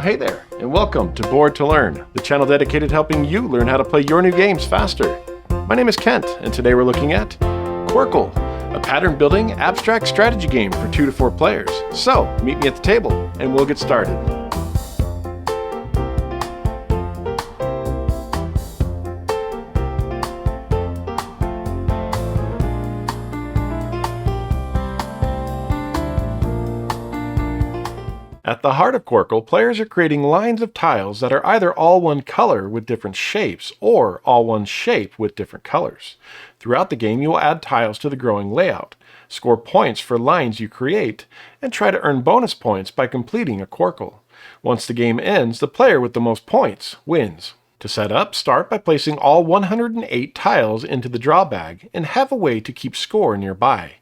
Well, hey there, and welcome to Board to Learn, the channel dedicated to helping you learn how to play your new games faster. My name is Kent, and today we're looking at Qwirkle, a pattern-building abstract strategy game for 2 to 4 players. So, meet me at the table, and we'll get started. At the heart of Qwirkle, players are creating lines of tiles that are either all one color with different shapes, or all one shape with different colors. Throughout the game, you will add tiles to the growing layout, score points for lines you create, and try to earn bonus points by completing a Qwirkle. Once the game ends, the player with the most points wins. To set up, start by placing all 108 tiles into the draw bag and have a way to keep score nearby.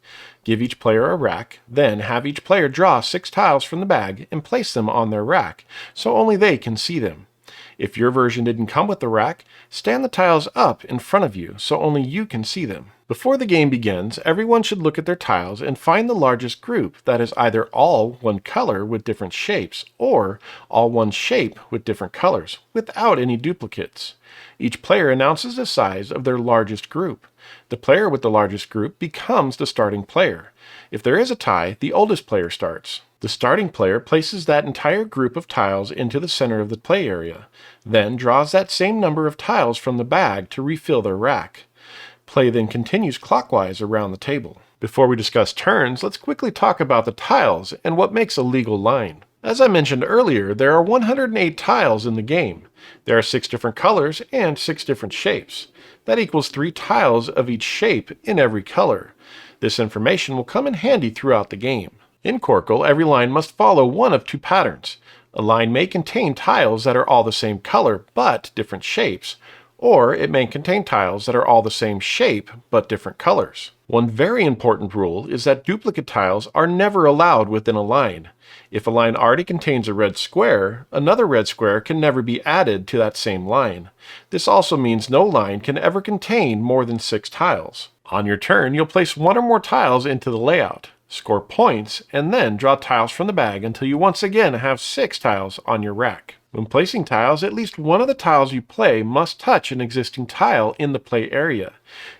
Give each player a rack, then have each player draw 6 tiles from the bag and place them on their rack, so only they can see them. If your version didn't come with the rack, stand the tiles up in front of you so only you can see them. Before the game begins, everyone should look at their tiles and find the largest group that is either all one color with different shapes or all one shape with different colors, without any duplicates. Each player announces the size of their largest group. The player with the largest group becomes the starting player. If there is a tie, the oldest player starts. The starting player places that entire group of tiles into the center of the play area, then draws that same number of tiles from the bag to refill their rack. Play then continues clockwise around the table. Before we discuss turns, let's quickly talk about the tiles and what makes a legal line. As I mentioned earlier, there are 108 tiles in the game. There are 6 different colors and 6 different shapes. That equals 3 tiles of each shape in every color. This information will come in handy throughout the game. In Qwirkle, every line must follow one of 2 patterns. A line may contain tiles that are all the same color but different shapes, or it may contain tiles that are all the same shape but different colors. One very important rule is that duplicate tiles are never allowed within a line. If a line already contains a red square, another red square can never be added to that same line. This also means no line can ever contain more than 6 tiles. On your turn, you'll place 1 or more tiles into the layout, score points, and then draw tiles from the bag until you once again have 6 tiles on your rack. When placing tiles, at least one of the tiles you play must touch an existing tile in the play area.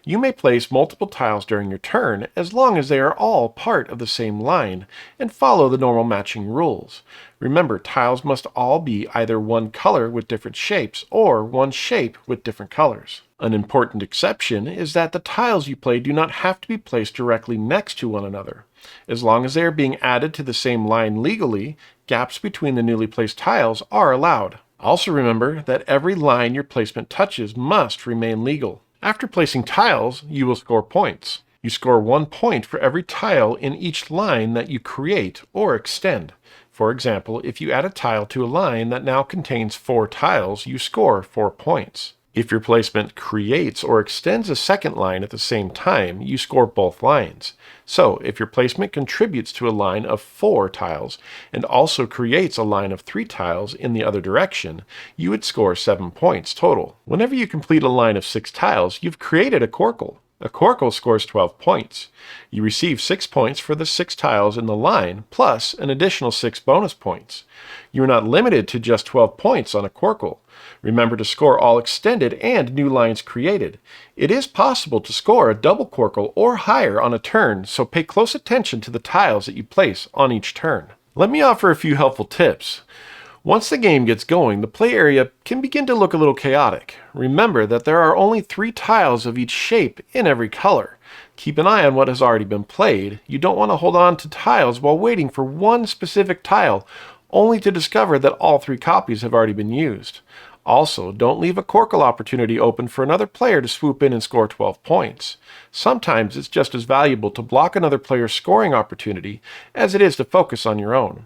You may place multiple tiles during your turn as long as they are all part of the same line and follow the normal matching rules. Remember, tiles must all be either one color with different shapes or one shape with different colors. An important exception is that the tiles you play do not have to be placed directly next to one another. As long as they are being added to the same line legally, gaps between the newly placed tiles are allowed. Also remember that every line your placement touches must remain legal. After placing tiles, you will score points. You score 1 point for every tile in each line that you create or extend. For example, if you add a tile to a line that now contains 4 tiles, you score 4 points. If your placement creates or extends a second line at the same time, you score both lines. So, if your placement contributes to a line of 4 tiles and also creates a line of 3 tiles in the other direction, you would score 7 points total. Whenever you complete a line of 6 tiles, you've created a Qwirkle. A Qwirkle scores 12 points. You receive 6 points for the 6 tiles in the line, plus an additional 6 bonus points. You are not limited to just 12 points on a Qwirkle. Remember to score all extended and new lines created. It is possible to score a double Qwirkle or higher on a turn, so pay close attention to the tiles that you place on each turn. Let me offer a few helpful tips. Once the game gets going, the play area can begin to look a little chaotic. Remember that there are only 3 tiles of each shape in every color. Keep an eye on what has already been played. You don't want to hold on to tiles while waiting for one specific tile, only to discover that all 3 copies have already been used. Also, don't leave a Qwirkle opportunity open for another player to swoop in and score 12 points. Sometimes it's just as valuable to block another player's scoring opportunity as it is to focus on your own.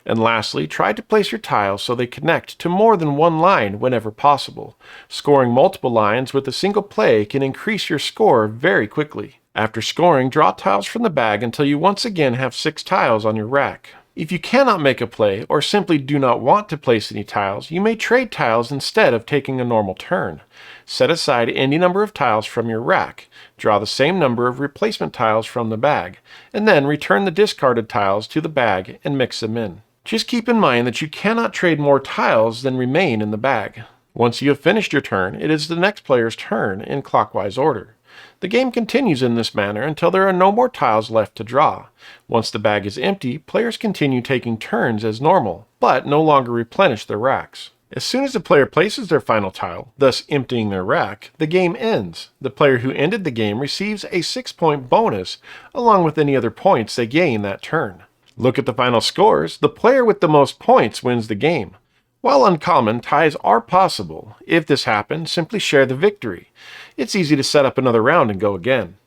And lastly, try to place your tiles so they connect to more than one line whenever possible. Scoring multiple lines with a single play can increase your score very quickly. After scoring, draw tiles from the bag until you once again have 6 tiles on your rack. If you cannot make a play or simply do not want to place any tiles, you may trade tiles instead of taking a normal turn. Set aside any number of tiles from your rack, draw the same number of replacement tiles from the bag, and then return the discarded tiles to the bag and mix them in. Just keep in mind that you cannot trade more tiles than remain in the bag. Once you have finished your turn, it is the next player's turn in clockwise order. The game continues in this manner until there are no more tiles left to draw. Once the bag is empty, players continue taking turns as normal, but no longer replenish their racks. As soon as the player places their final tile, thus emptying their rack, the game ends. The player who ended the game receives a 6-point bonus, along with any other points they gain that turn. Look at the final scores. The player with the most points wins the game. While uncommon, ties are possible. If this happens, simply share the victory. It's easy to set up another round and go again.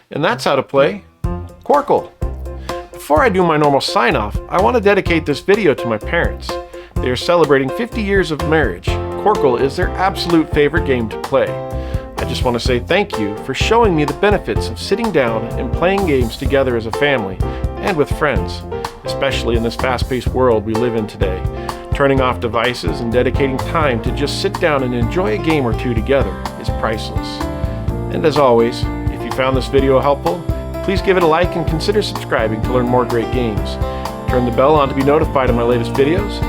And that's how to play Qwirkle. Before I do my normal sign-off, I want to dedicate this video to my parents. They are celebrating 50 years of marriage. Qwirkle is their absolute favorite game to play. I just want to say thank you for showing me the benefits of sitting down and playing games together as a family and with friends, especially in this fast-paced world we live in today. Turning off devices and dedicating time to just sit down and enjoy a game or two together is priceless. And as always, if you found this video helpful, please give it a like and consider subscribing to learn more great games. Turn the bell on to be notified of my latest videos.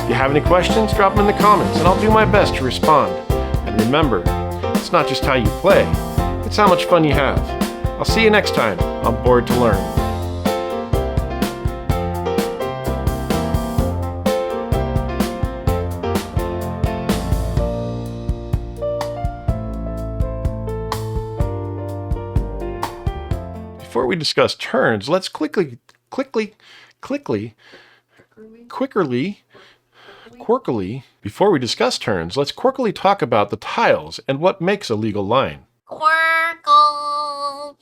If you have any questions, drop them in the comments and I'll do my best to respond. And remember, it's not just how you play, it's how much fun you have. I'll see you next time on Board to Learn. Before we discuss turns, let's Qwirkle. Before we discuss turns, let's Qwirkle talk about the tiles and what makes a legal line. Qwirkle.